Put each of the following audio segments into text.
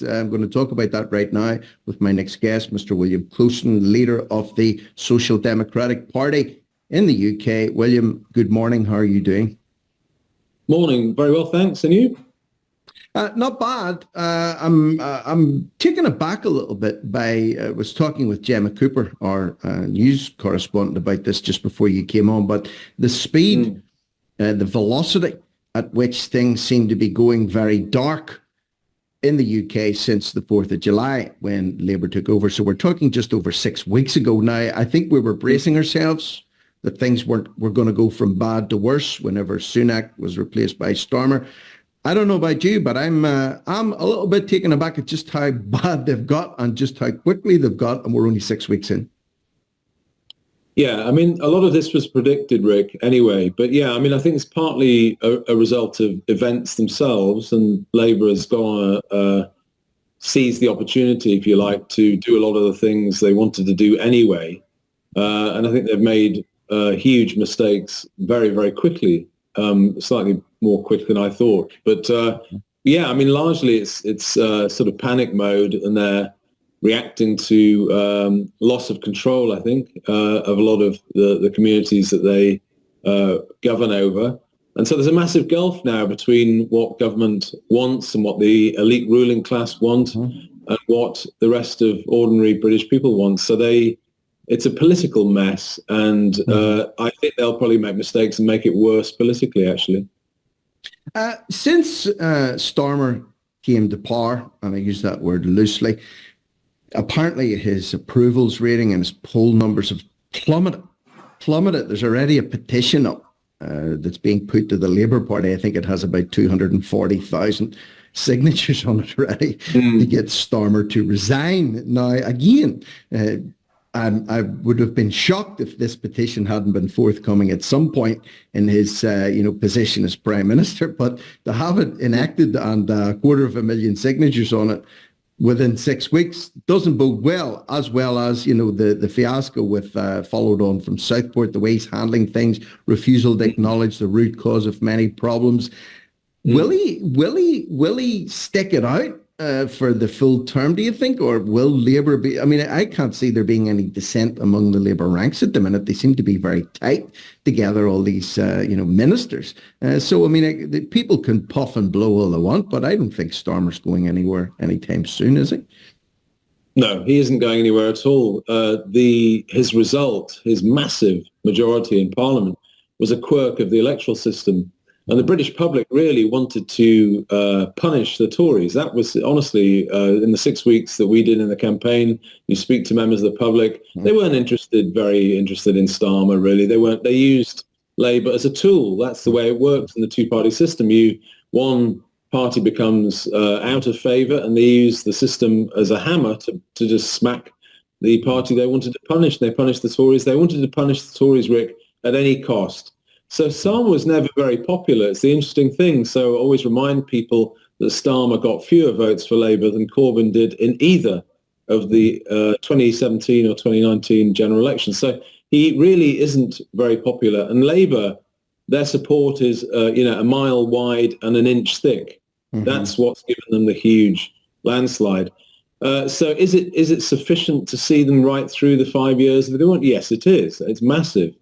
next. I'm going to talk about that right now with my next guest, Mr. William Clouston, leader of the Social Democratic Party in the UK. William, good morning. How are you doing? Morning. Very well, thanks. And you? Not bad. I'm taken aback a little bit by, I was talking with Gemma Cooper, our news correspondent, about this just before you came on, but the speed, the velocity at which things seem to be going very dark in the UK since the 4th of July when Labour took over. So we're talking just over 6 weeks ago now. I think we were bracing ourselves that things were going to go from bad to worse whenever Sunak was replaced by Starmer. I don't know about you, but I'm a little bit taken aback at just how bad they've got and just how quickly they've got, and we're only 6 weeks in. Yeah, I mean, a lot of this was predicted, Rick, anyway. But yeah, I mean, I think it's partly a result of events themselves, and Labour has gone seize the opportunity, if you like, to do a lot of the things they wanted to do anyway. And I think they've made huge mistakes very, very quickly. Slightly more quick than I thought, but yeah, I mean, largely it's sort of panic mode, and they're reacting to loss of control, I think, of a lot of the communities that they govern over. And so there's a massive gulf now between what government wants and what the elite ruling class want, and what the rest of ordinary British people want. So it's a political mess, and I think they'll probably make mistakes and make it worse politically, actually. Since Starmer came to power, and I use that word loosely, apparently his approvals rating and his poll numbers have plummeted. There's already a petition up that's being put to the Labour Party. I think it has about 240,000 signatures on it already to get Starmer to resign. Now, again, I would have been shocked if this petition hadn't been forthcoming at some point in his, position as Prime Minister. But to have it enacted and 250,000 signatures on it within 6 weeks doesn't bode well as, the fiasco with followed on from Southport, the way he's handling things, refusal to acknowledge the root cause of many problems. Will he stick it out for the full term, do you think, or will Labour be? I mean, I can't see there being any dissent among the Labour ranks at the minute. They seem to be very tight together, all these, ministers. So, I mean, the people can puff and blow all they want, but I don't think Starmer's going anywhere anytime soon, is he? No, he isn't going anywhere at all. His result, his massive majority in Parliament, was a quirk of the electoral system. And the British public really wanted to punish the Tories. That was, honestly, in the 6 weeks that we did in the campaign, you speak to members of the public, they weren't very interested in Starmer, really. They used Labour as a tool. That's the way it works in the two-party system. One party becomes out of favour, and they use the system as a hammer to just smack the party they wanted to punish. They punished the Tories. They wanted to punish the Tories, Rick, at any cost. So Starmer was never very popular. It's the interesting thing. So I always remind people that Starmer got fewer votes for Labour than Corbyn did in either of the 2017 or 2019 general elections. So he really isn't very popular. And Labour, their support is, a mile wide and an inch thick. That's what's given them the huge landslide. So is it sufficient to see them right through the 5 years that they want? Yes, it is. It's massive.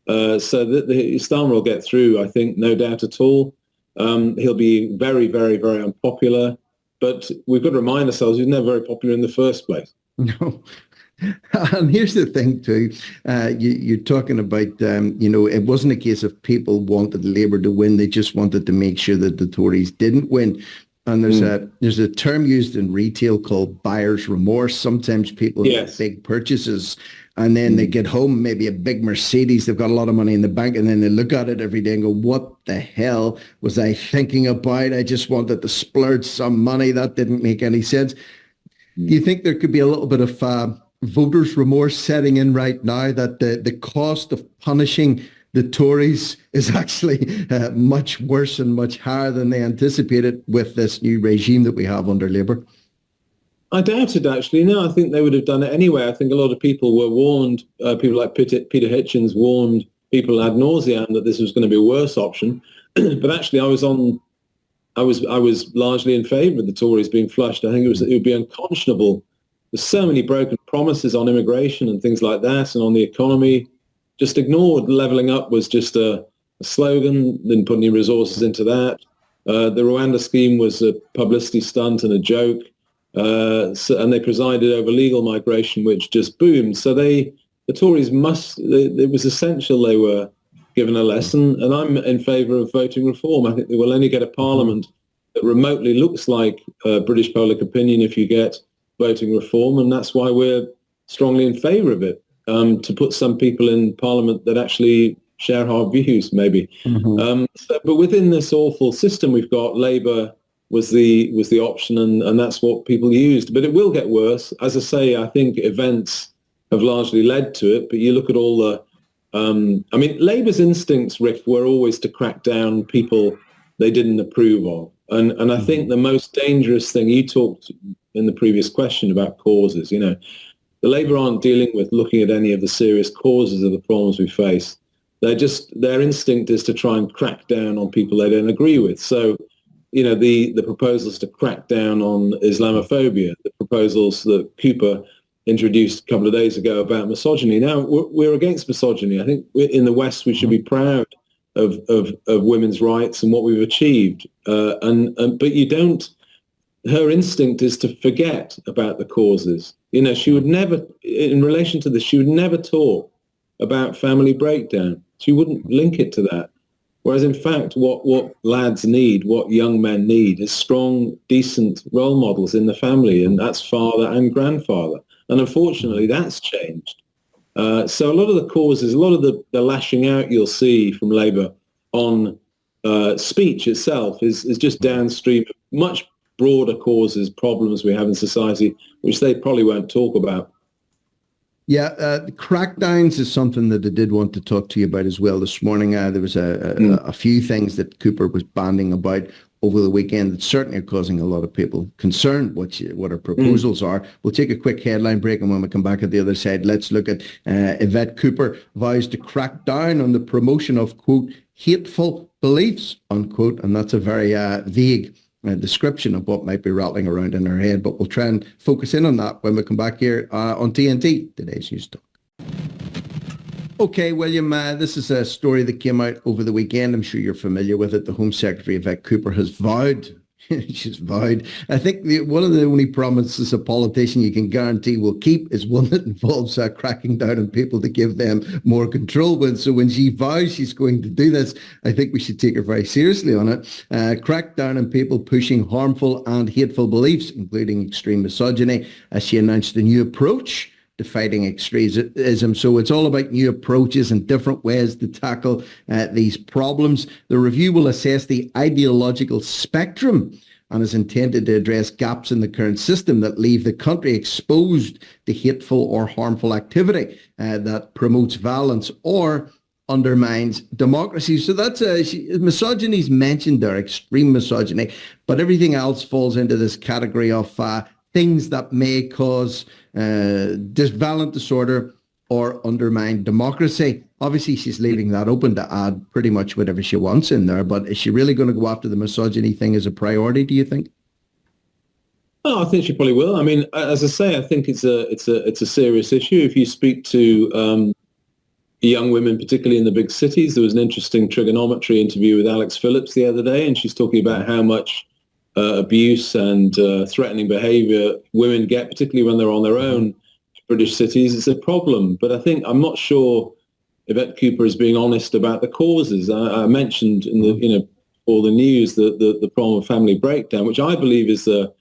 So that Starmer will get through, I think, no doubt at all. He'll be very, very, very unpopular. But we've got to remind ourselves he's never very popular in the first place. No. And here's the thing, too. You're talking about, it wasn't a case of people wanted Labour to win. They just wanted to make sure that the Tories didn't win. And there's a term used in retail called buyer's remorse. Sometimes people make big purchases and then they get home, maybe a big Mercedes, they've got a lot of money in the bank, and then they look at it every day and go, what the hell was I thinking about? I just wanted to splurge some money. That didn't make any sense. Do you think there could be a little bit of voters' remorse setting in right now, that the cost of punishing the Tories is actually much worse and much higher than they anticipated with this new regime that we have under Labour? I doubt it, actually. No, I think they would have done it anyway. I think a lot of people were warned, people like Peter Hitchens warned people ad nauseam that this was going to be a worse option. But actually, I was on I was largely in favour of the Tories being flushed. I think it would be unconscionable. There's so many broken promises on immigration and things like that, and on the economy, just ignored. Levelling up was just a slogan. Didn't put any resources into that. The Rwanda scheme was a publicity stunt and a joke, and they presided over legal migration, which just boomed. So the Tories it was essential they were given a lesson, and I'm in favour of voting reform. I think they will only get a parliament that remotely looks like British public opinion if you get voting reform, and that's why we're strongly in favour of it, to put some people in parliament that actually share our views, maybe. But within this awful system we've got, Labour was the option, and that's what people used. But it will get worse. As I say, I think events have largely led to it, but you look at all the Labour's instincts, Rick, were always to crack down people they didn't approve of. And I think the most dangerous thing, you talked in the previous question about causes, the Labour aren't dealing with looking at any of the serious causes of the problems we face. Their instinct is to try and crack down on people they don't agree with. So, the proposals to crack down on Islamophobia, the proposals that Cooper introduced a couple of days ago about misogyny. Now, we're against misogyny. I think in the West we should be proud of women's rights and what we've achieved. But you don't. Her instinct is to forget about the causes. She would never, in relation to this, she would never talk about family breakdown. She wouldn't link it to that. Whereas, in fact, what lads need, what young men need, is strong, decent role models in the family, and that's father and grandfather. And unfortunately, that's changed. So a lot of the causes, a lot of the lashing out you'll see from Labour on speech itself is just downstream of much broader causes, problems we have in society, which they probably won't talk about. Yeah, the crackdowns is something that I did want to talk to you about as well this morning. There was a few things that Cooper was banding about over the weekend that certainly are causing a lot of people concern what our proposals are. We'll take a quick headline break, and when we come back at the other side, let's look at Yvette Cooper vows to crack down on the promotion of, quote, hateful beliefs, unquote, and that's a very vague description of what might be rattling around in her head, but we'll try and focus in on that when we come back here on TNT, today's News Talk. Okay, William, this is a story that came out over the weekend. I'm sure you're familiar with it. The Home Secretary, Yvette Cooper, has vowed, she's vowed, I think one of the only promises a politician you can guarantee will keep is one that involves cracking down on people to give them more control. So when she vows she's going to do this, I think we should take her very seriously on it. Crack down on people pushing harmful and hateful beliefs, including extreme misogyny, as she announced a new approach to fighting extremism. So it's all about new approaches and different ways to tackle these problems. The review will assess the ideological spectrum and is intended to address gaps in the current system that leave the country exposed to hateful or harmful activity that promotes violence or undermines democracy. So that's misogyny is mentioned there, extreme misogyny, but everything else falls into this category of things that may cause violent disorder or undermine democracy. Obviously, she's leaving that open to add pretty much whatever she wants in there, but is she really going to go after the misogyny thing as a priority, do you think? Oh, I think she probably will. I mean, as I say, I think it's a serious issue. If you speak to young women, particularly in the big cities, there was an interesting trigonometry interview with Alex Phillips the other day, and she's talking about how much abuse and threatening behaviour women get, particularly when they're on their own. British cities, it's a problem. But I'm not sure Yvette Cooper is being honest about the causes. I mentioned in all the news the problem of family breakdown, which I believe is a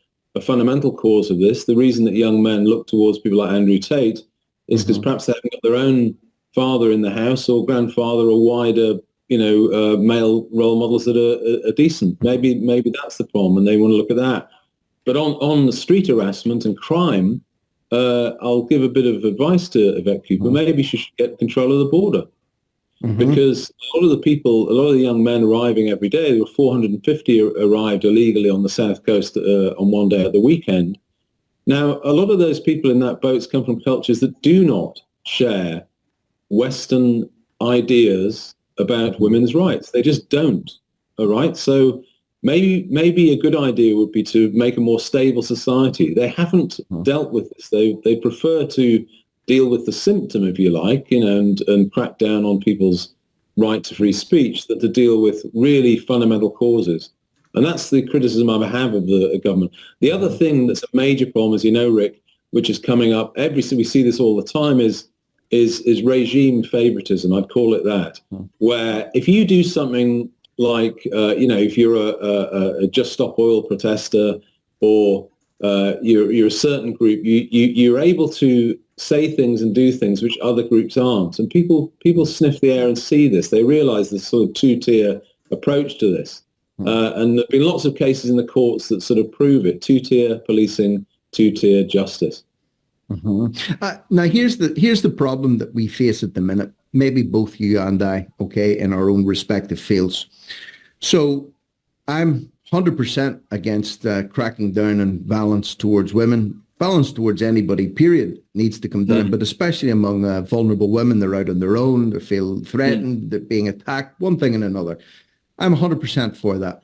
fundamental cause of this. The reason that young men look towards people like Andrew Tate is because perhaps they haven't got their own father in the house or grandfather or wider male role models that are decent. Maybe that's the problem, and they want to look at that. But on the street harassment and crime, I'll give a bit of advice to Yvette Cooper. Maybe she should get control of the border, because a lot of the young men arriving every day, there were 450 arrived illegally on the south coast on one day at the weekend. Now, a lot of those people in that boats come from cultures that do not share Western ideas about women's rights. They just don't. All right. So maybe a good idea would be to make a more stable society. They haven't dealt with this. They prefer to deal with the symptom, if you like, and crack down on people's right to free speech than to deal with really fundamental causes. And that's the criticism I have of the government. The other thing that's a major problem, as you know, Rick, which is coming up we see this all the time, is regime favoritism. I'd call it that, where if you do something like, if you're a Just Stop Oil protester, or you're a certain group, you're able to say things and do things which other groups aren't. And people sniff the air and see this. They realize this sort of two-tier approach to this. And there have been lots of cases in the courts that sort of prove it. Two-tier policing, two-tier justice. Now, here's the problem that we face at the minute, maybe both you and I, okay, in our own respective fields. So I'm 100% against cracking down on violence towards women. Violence towards anybody, period, needs to come down, but especially among vulnerable women. They're out on their own, they feel threatened, they're being attacked, one thing and another. I'm 100% for that.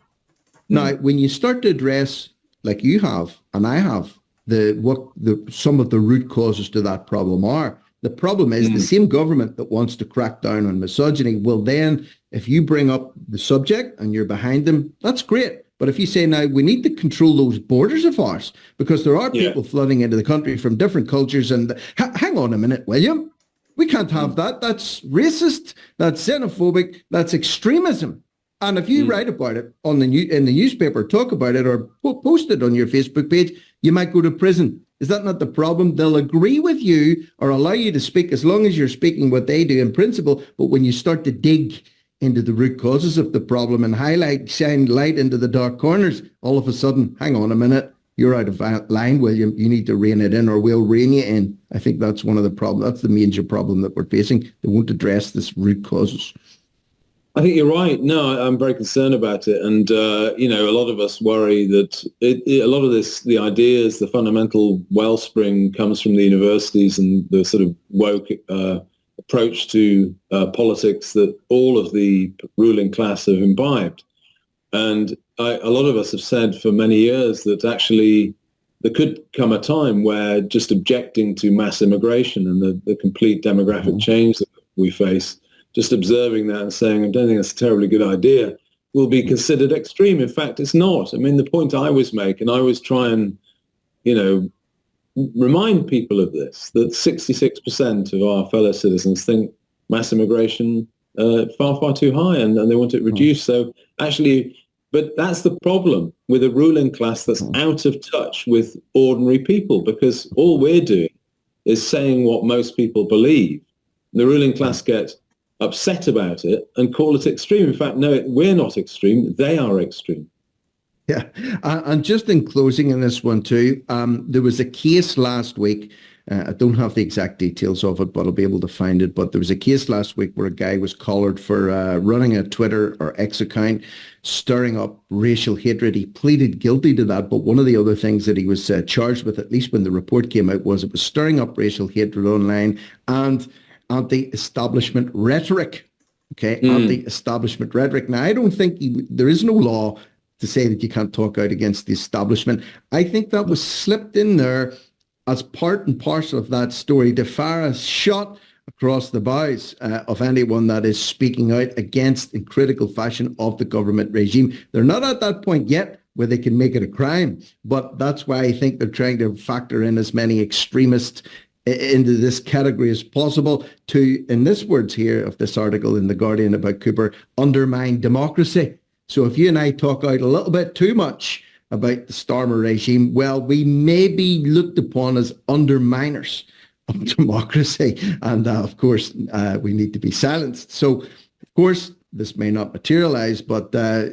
Now, when you start to address, like you have and I have, some of the root causes to that problem are, the problem is the same government that wants to crack down on misogyny will then, if you bring up the subject and you're behind them, that's great. But if you say, now, we need to control those borders of ours because there are people flooding into the country from different cultures, and hang on a minute, William, we can't have that. That's racist, that's xenophobic, that's extremism. And if you write about it in the newspaper, talk about it, or post it on your Facebook page, you might go to prison. Is that not the problem? They'll agree with you or allow you to speak as long as you're speaking what they do in principle. But when you start to dig into the root causes of the problem and shine light into the dark corners, all of a sudden, hang on a minute, you're out of line, William. You need to rein it in, or we'll rein you in. I think that's one of the problems. That's the major problem that we're facing. They won't address this root causes. I think you're right. No, I'm very concerned about it. And, a lot of us worry that a lot of the ideas, the fundamental wellspring comes from the universities and the sort of woke approach to politics that all of the ruling class have imbibed. And a lot of us have said for many years that actually there could come a time where just objecting to mass immigration and the complete demographic change that we face, just observing that and saying, I don't think that's a terribly good idea, will be considered extreme. In fact, it's not. I mean, the point I always make, and I always try and, remind people of this, that 66% of our fellow citizens think mass immigration far, far too high, and they want it reduced. So actually, but that's the problem with a ruling class that's out of touch with ordinary people, because all we're doing is saying what most people believe. The ruling class get upset about it and call it extreme. In fact, no, we're not extreme. They are extreme. Yeah. And just in closing in this one too, there was a case last week. I don't have the exact details of it, but I'll be able to find it. But there was a case last week where a guy was collared for running a Twitter or X account, stirring up racial hatred. He pleaded guilty to that. But one of the other things that he was charged with, at least when the report came out, was it was stirring up racial hatred online and anti-establishment rhetoric. Okay, anti-establishment rhetoric. Now, I don't think there is no law to say that you can't talk out against the establishment. I think that was slipped in there as part and parcel of that story to fire a shot across the bows of anyone that is speaking out against, in critical fashion, of the government regime. They're not at that point yet where they can make it a crime, but that's why I think they're trying to factor in as many extremists into this category as possible to, in this words here of this article in The Guardian about Cooper, undermine democracy. So if you and I talk out a little bit too much about the Starmer regime, well, we may be looked upon as underminers of democracy. And of course, we need to be silenced. So, of course, this may not materialize, but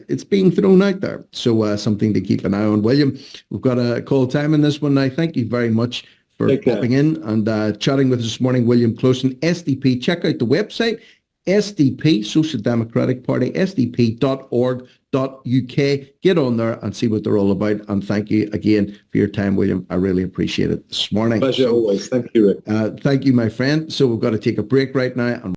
it's being thrown out there. So something to keep an eye on. William, we've got a call time in this one now. Thank you very much for popping in and chatting with us this morning. William Clouston, SDP. Check out the website, SDP, Social Democratic Party, sdp.org.uk. Get on there and see what they're all about. And thank you again for your time, William. I really appreciate it this morning. Pleasure always. Thank you, Rick. Thank you, my friend. So we've got to take a break right now. And